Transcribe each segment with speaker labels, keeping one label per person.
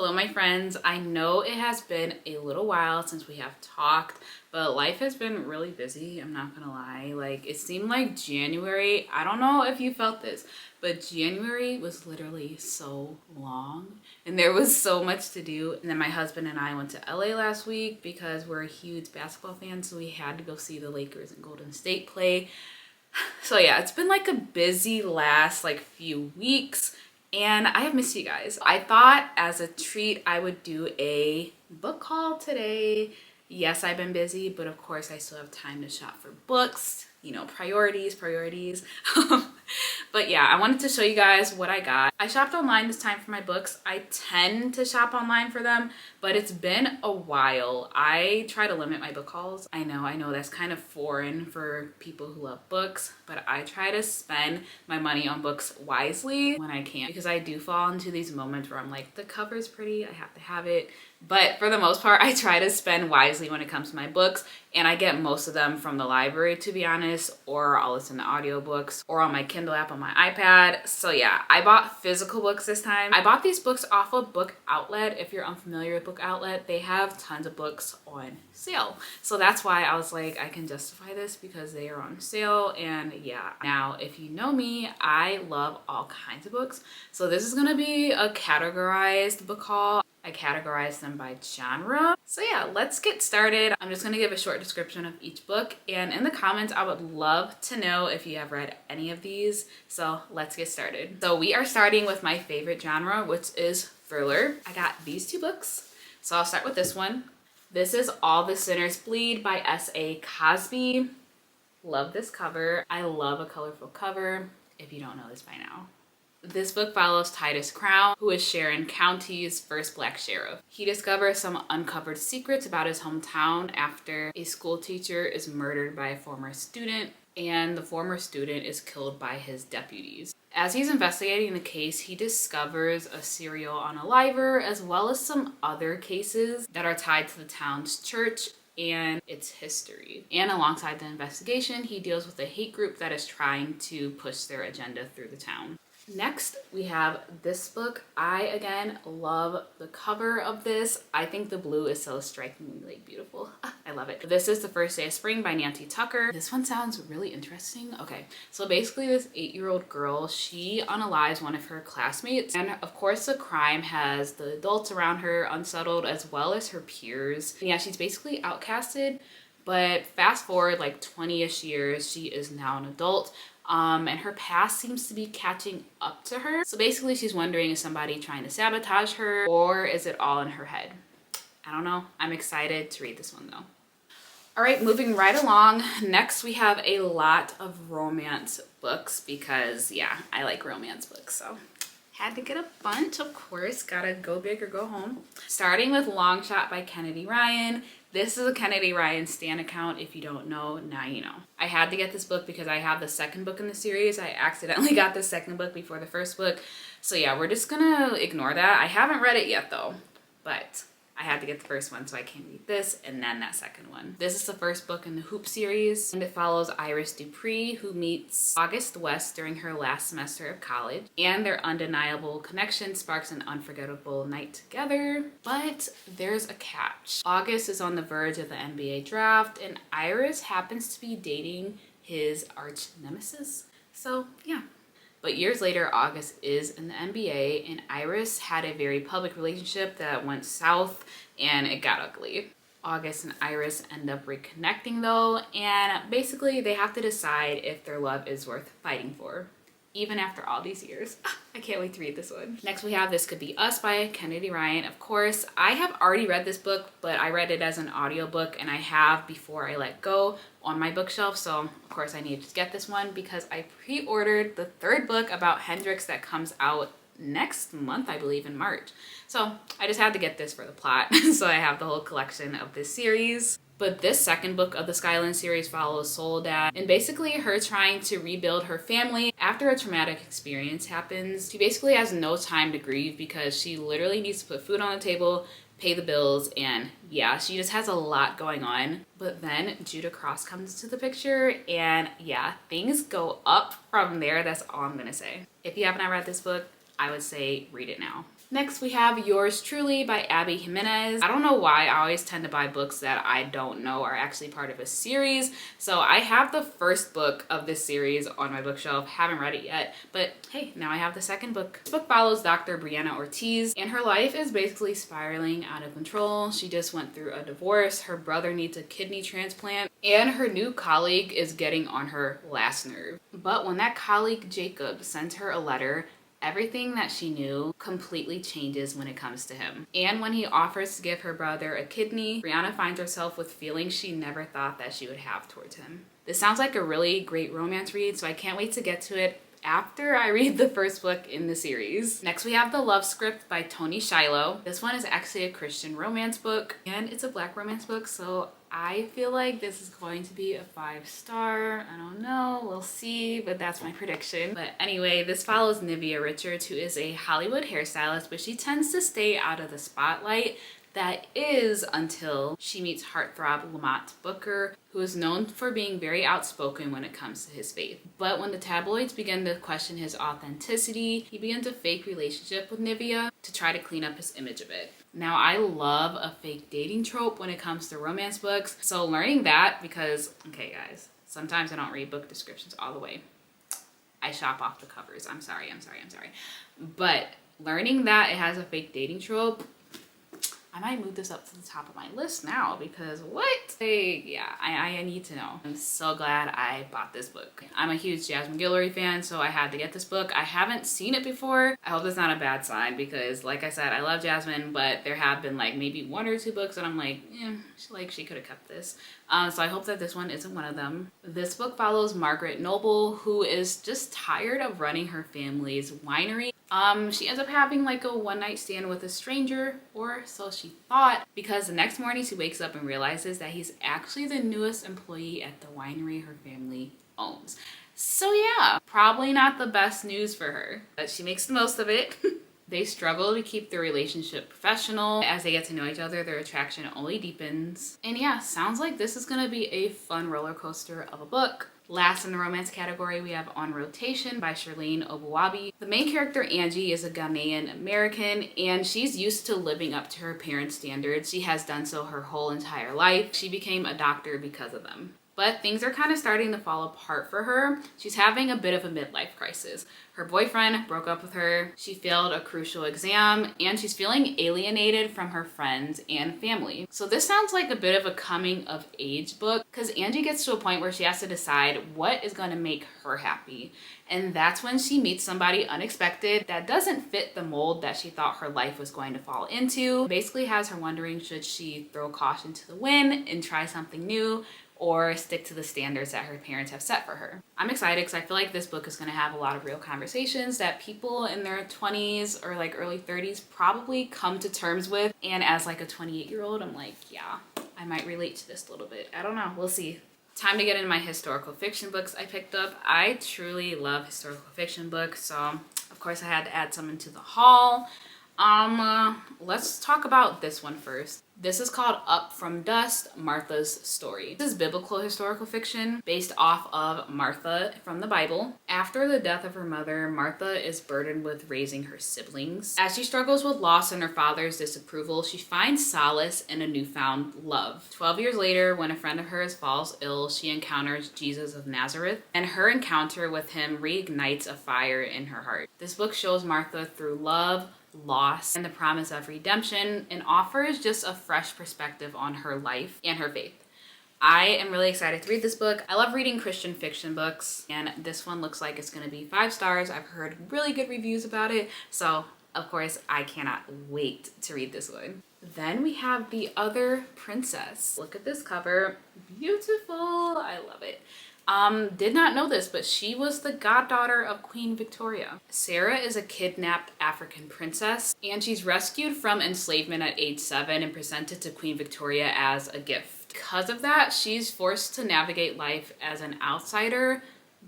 Speaker 1: Hello, my friends. I know it has been a little while since we have talked, but life has been really busy. I'm not gonna lie. Like, it seemed like January, I don't know if you felt this, but January was literally so long and there was so much to do. And then my husband and I went to LA last week because we're huge basketball fans, so we had to go see the Lakers and Golden State play. So yeah, it's been like a busy last few weeks. And I have missed you guys. I thought as a treat I would do a book haul today. Yes, I've been busy, but of course I still have time to shop for books. You know, priorities. But yeah, I wanted to show you guys what I got. I shopped online this time for my books. I tend to shop online for them, but it's been a while. I try to limit my book hauls. I know that's kind of foreign for people who love books, but I try to spend my money on books wisely when I can, because I do fall into these moments where I'm like, the cover's pretty, I have to have it. But for the most part, I try to spend wisely when it comes to my books, and I get most of them from the library, to be honest, or I'll listen to audiobooks or on my Kindle app on my iPad. So yeah, I bought physical books this time. I bought these books off of Book Outlet. If you're unfamiliar with Book Outlet, they have tons of books on sale. So that's why I was like, I can justify this because they are on sale. And yeah, now if you know me, I love all kinds of books. So this is gonna be a categorized book haul. I categorize them by genre. So yeah, let's get started. I'm just gonna give a short description of each book, and in the comments I would love to know if you have read any of these. So let's get started. So we are starting with my favorite genre, which is thriller. I got these two books. So I'll start with this one. This is All the Sinners Bleed by S.A. Cosby. Love this cover. I love a colorful cover, if you don't know this by now. This book follows Titus Crown, who is Sharon County's first Black sheriff. He discovers some uncovered secrets about his hometown after a school teacher is murdered by a former student, and the former student is killed by his deputies. As he's investigating the case, he discovers a serial unaliver as well as some other cases that are tied to the town's church and its history. And alongside the investigation, he deals with a hate group that is trying to push their agenda through the town. Next, we have this book. I, again, love the cover of this. I think the blue is so strikingly beautiful. I love it. This is The First Day of Spring by Nancy Tucker. This one sounds really interesting. Okay, so basically this 8-year-old girl, she unalives one of her classmates. And of course, the crime has the adults around her unsettled as well as her peers. And yeah, she's basically outcasted. But fast forward 20-ish years, she is now an adult. And her past seems to be catching up to her. So basically she's wondering, is somebody trying to sabotage her, or is it all in her head? I don't know. I'm excited to read this one though. All right, moving right along. Next, we have a lot of romance books because yeah, I like romance books. So had to get a bunch, of course. Gotta go big or go home. Starting with Long Shot by Kennedy Ryan. This is a Kennedy Ryan stan account. If you don't know, now you know. I had to get this book because I have the second book in the series. I accidentally got the second book before the first book. So yeah, we're just gonna ignore that. I haven't read it yet though, but I had to get the first one so I can read this and then that second one. This is the first book in the Hoop series, and it follows Iris Dupree, who meets August West during her last semester of college, and their undeniable connection sparks an unforgettable night together. But there's a catch. August is on the verge of the NBA draft, and Iris happens to be dating his arch nemesis. So yeah. But years later, August is in the NBA, and Iris had a very public relationship that went south, and it got ugly. August and Iris end up reconnecting though, and basically they have to decide if their love is worth fighting for, even after all these years. I can't wait to read this one. Next we have This Could Be Us by Kennedy Ryan. Of course, I have already read this book, but I read it as an audiobook, and I have Before I Let Go on my bookshelf. So of course I needed to get this one because I pre-ordered the third book about Hendrix that comes out next month, I believe in March. So I just had to get this for the plot. So I have the whole collection of this series. But this second book of the Skyland series follows Soledad and basically her trying to rebuild her family after a traumatic experience happens. She basically has no time to grieve because she literally needs to put food on the table, pay the bills, and yeah, she just has a lot going on. But then Judah Cross comes into the picture, and yeah, things go up from there. That's all I'm gonna say. If you have not read this book, I would say read it now. Next, we have Yours Truly by Abby Jimenez. I don't know why I always tend to buy books that I don't know are actually part of a series. So I have the first book of this series on my bookshelf. Haven't read it yet, but hey, now I have the second book. This book follows Dr. Brianna Ortiz, and her life is basically spiraling out of control. She just went through a divorce. Her brother needs a kidney transplant, and her new colleague is getting on her last nerve. But when that colleague, Jacob, sends her a letter, everything that she knew completely changes when it comes to him. And when he offers to give her brother a kidney, Brianna finds herself with feelings she never thought that she would have towards him. This sounds like a really great romance read, so I can't wait to get to it after I read the first book in the series. Next, we have The Love Script by Toni Shiloh. This one is actually a Christian romance book, and it's a Black romance book, so I feel like this is going to be a 5-star. I don't know, we'll see, but that's my prediction. But anyway, this follows Nivea Richards, who is a Hollywood hairstylist, but she tends to stay out of the spotlight. That is until she meets heartthrob Lamont Booker, who is known for being very outspoken when it comes to his faith. But when the tabloids begin to question his authenticity, he begins a fake relationship with Nivea to try to clean up his image of it. Now, I love a fake dating trope when it comes to romance books, so learning that, because, okay guys, sometimes I don't read book descriptions all the way. I shop off the covers. I'm sorry. But learning that it has a fake dating trope, I might move this up to the top of my list now, because what? I need to know. I'm so glad I bought this book. I'm a huge Jasmine Guillory fan, so I had to get this book. I haven't seen it before. I hope that's not a bad sign, because like I said, I love Jasmine, but there have been like maybe 1 or 2 books that I'm like, she could have kept this. So I hope that this one isn't one of them. This book follows Margaret Noble, who is just tired of running her family's winery. She ends up having like a one-night stand with a stranger, or so she thought, because the next morning she wakes up and realizes that he's actually the newest employee at the winery her family owns. So yeah, probably not the best news for her, but she makes the most of it. They struggle to keep their relationship professional. As they get to know each other, their attraction only deepens. And yeah, sounds like this is gonna be a fun roller coaster of a book. Last in the romance category, we have On Rotation by Shirlene Obuabi. The main character, Angie, is a Ghanaian American, and she's used to living up to her parents' standards. She has done so her whole entire life. She became a doctor because of them. But things are kind of starting to fall apart for her. She's having a bit of a midlife crisis. Her boyfriend broke up with her, she failed a crucial exam, and she's feeling alienated from her friends and family. So this sounds like a bit of a coming of age book, because Angie gets to a point where she has to decide what is going to make her happy. And that's when she meets somebody unexpected that doesn't fit the mold that she thought her life was going to fall into. Basically has her wondering, should she throw caution to the wind and try something new, or stick to the standards that her parents have set for her. I'm excited because I feel like this book is going to have a lot of real conversations that people in their 20s or like early 30s probably come to terms with. And as like a 28-year-old, I'm like, yeah, I might relate to this a little bit. I don't know, we'll see. Time to get into my historical fiction books I picked up. I truly love historical fiction books, so of course I had to add some into the haul. Let's talk about this one first. This is called Up From Dust, Martha's Story. This is biblical historical fiction based off of Martha from the Bible. After the death of her mother, Martha is burdened with raising her siblings. As she struggles with loss and her father's disapproval, she finds solace in a newfound love. 12 years later, when a friend of hers falls ill, she encounters Jesus of Nazareth, and her encounter with him reignites a fire in her heart. This book shows Martha through love, loss, and the promise of redemption, and offers just a fresh perspective on her life and her faith. I am really excited to read this book. I love reading Christian fiction books, and this one looks like it's going to be 5 stars. I've heard really good reviews about it, so of course I cannot wait to read this one. Then we have The Other Princess. Look at this cover. Beautiful. I love it. Did not know this, but she was the goddaughter of Queen Victoria. Sarah is a kidnapped African princess, and she's rescued from enslavement at age 7 and presented to Queen Victoria as a gift. Because of that, she's forced to navigate life as an outsider,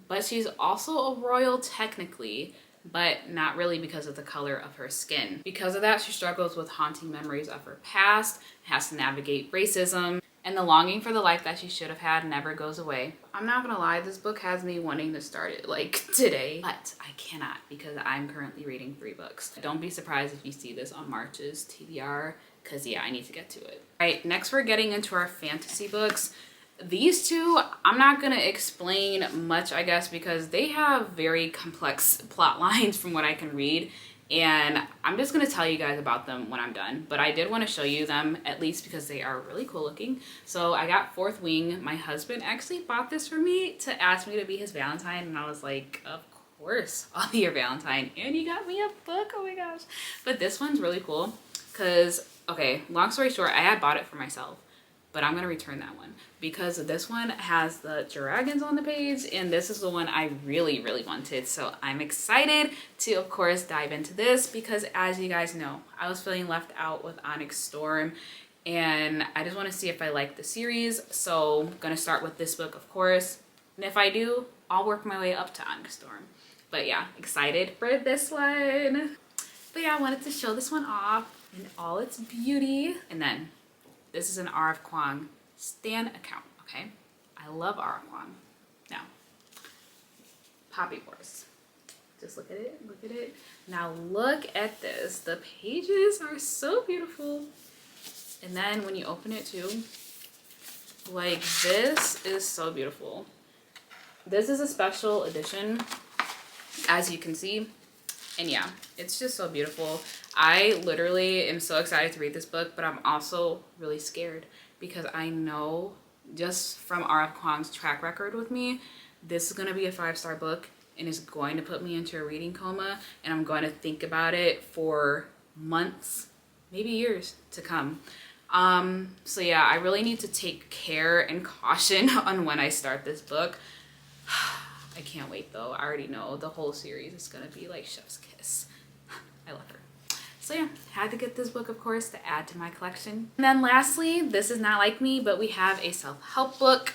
Speaker 1: but she's also a royal technically, but not really because of the color of her skin. Because of that, she struggles with haunting memories of her past, has to navigate racism, and the longing for the life that she should have had never goes away. I'm not gonna lie, this book has me wanting to start it like today, but I cannot because I'm currently reading 3 books. Don't be surprised if you see this on March's TBR, because yeah, I need to get to it. All right, next we're getting into our fantasy books. These two, I'm not gonna explain much, I guess, because they have very complex plot lines from what I can read. And I'm just gonna tell you guys about them when I'm done. But I did want to show you them, at least because they are really cool looking. So I got Fourth Wing. My husband actually bought this for me to ask me to be his Valentine. And I was like, of course, I'll be your Valentine. And you got me a book, oh my gosh. But this one's really cool because, okay, long story short, I had bought it for myself. But I'm gonna return that one because this one has the dragons on the page, and this is the one I really wanted. So I'm excited to, of course, dive into this because, as you guys know, I was feeling left out with Onyx Storm, and I just want to see if I like the series. So I'm gonna start with this book, of course, and if I do, I'll work my way up to Onyx Storm. But yeah, excited for this one. But yeah, I wanted to show this one off in all its beauty. And then this is an R.F. Kuang Stan account, okay? I love R.F. Kuang. Now, Poppy Wars. Just look at it, look at it. Now look at this. The pages are so beautiful. And then when you open it too, like, this is so beautiful. This is a special edition, as you can see. And yeah, it's just so beautiful. I literally am so excited to read this book, but I'm also really scared because I know just from R.F. Kuang's track record with me, this is going to be a 5-star book and it's going to put me into a reading coma, and I'm going to think about it for months, maybe years to come. So yeah, I really need to take care and caution on when I start this book. I can't wait though. I already know the whole series is gonna be like chef's kiss. I love her. So yeah, had to get this book, of course, to add to my collection. And then lastly, this is not like me, but we have a self-help book,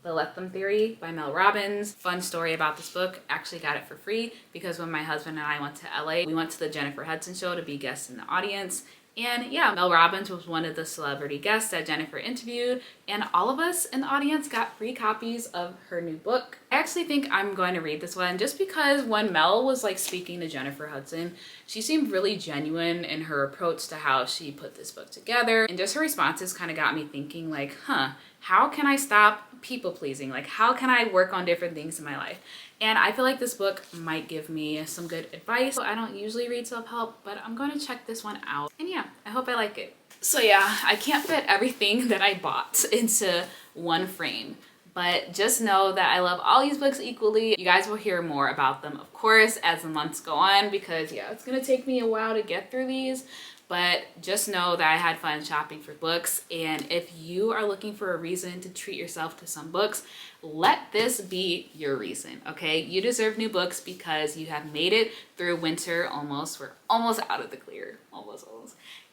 Speaker 1: The Let Them Theory by Mel Robbins. Fun story about this book, actually got it for free because when my husband and I went to LA, we went to the Jennifer Hudson show to be guests in the audience. And yeah, Mel Robbins was one of the celebrity guests that Jennifer interviewed, and all of us in the audience got free copies of her new book. I actually think I'm going to read this one just because when Mel was like speaking to Jennifer Hudson, she seemed really genuine in her approach to how she put this book together, and just her responses kind of got me thinking like, how can I stop people pleasing? Like, how can I work on different things in my life? And I feel like this book might give me some good advice. I don't usually read self-help, but I'm going to check this one out. And yeah, I hope I like it. So yeah, I can't fit everything that I bought into one frame, but just know that I love all these books equally. You guys will hear more about them, of course, as the months go on, because yeah, it's gonna take me a while to get through these. But just know that I had fun shopping for books, and if you are looking for a reason to treat yourself to some books, let this be your reason, okay? You deserve new books because you have made it through winter almost. We're almost out of the clear, almost.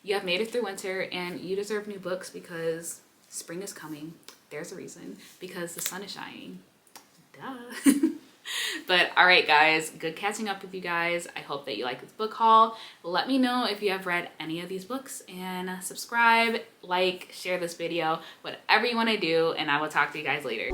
Speaker 1: You have made it through winter, and you deserve new books because spring is coming. There's a reason, because the sun is shining. Duh. But all right, guys, good catching up with you guys. I hope that you like this book haul. Let me know if you have read any of these books, and subscribe, like, share this video, whatever you want to do, and I will talk to you guys later.